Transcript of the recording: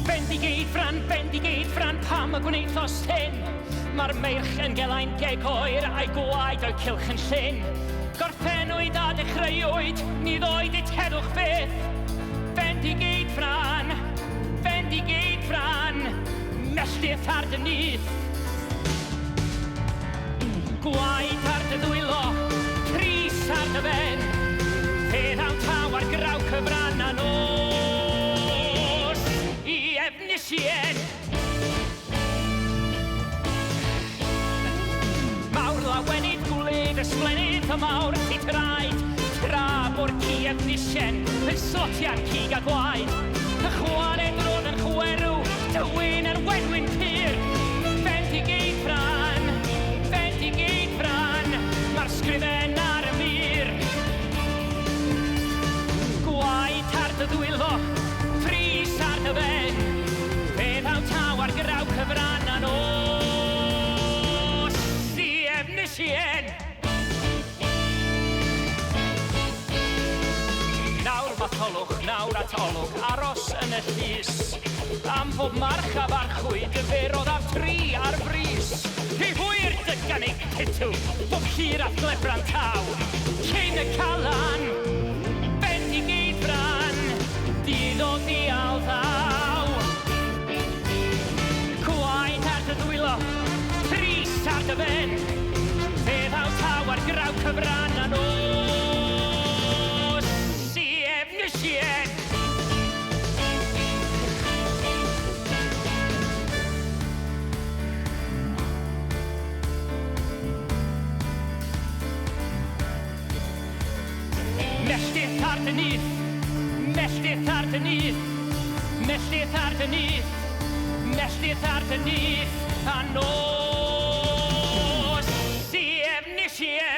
Bendigeidfran pam y gwneithos hyn. Mae'r meirch yn gelain geg oer a'i gwaed o'i cilch yn llyn. Gorffennwyd a dechreuwyd, ni ddoed eu terwch beth. Bendigeidfran, melltith ar dy nyth. Gwaed ar dy ddwylo, tris ar dy ben. Fe ddaw taw ar graw cyfran a nos i Efnisien. Mawr lawenydd gwledd ysblenydd y mawr i traed. Tra bo'r ci Efnisien yn slotia'r cig a gwaed. Y chwared roedd yn chwerw, dywyn yr wenwyn pyr. Bendigeidfran, mae'r sgrifen ar y mur. Gwaed ar dy ddwylo, tris ar dy ben. Fe ddaw taw ar graw cyfran a nos i Efnisien. Nawr at olwg, aros yn y llys. Am bob march a farchwyd, dyferodd am tri ar frys. Hi hwyr dyganig pitw, bob hir at glebran taw. Cyn y calan, Bendigeidfran, dydd o ddial ddaw. Gwaed ar dy ddwylo, tris ar dy ben. Fe ddaw taw ar graw cyfran a nos i Efnisien. Melltith ar dy nyth, melltith ar dy nyth, melltith ar dy nyth, melltith ar dy nyth, a nos i Efnisien.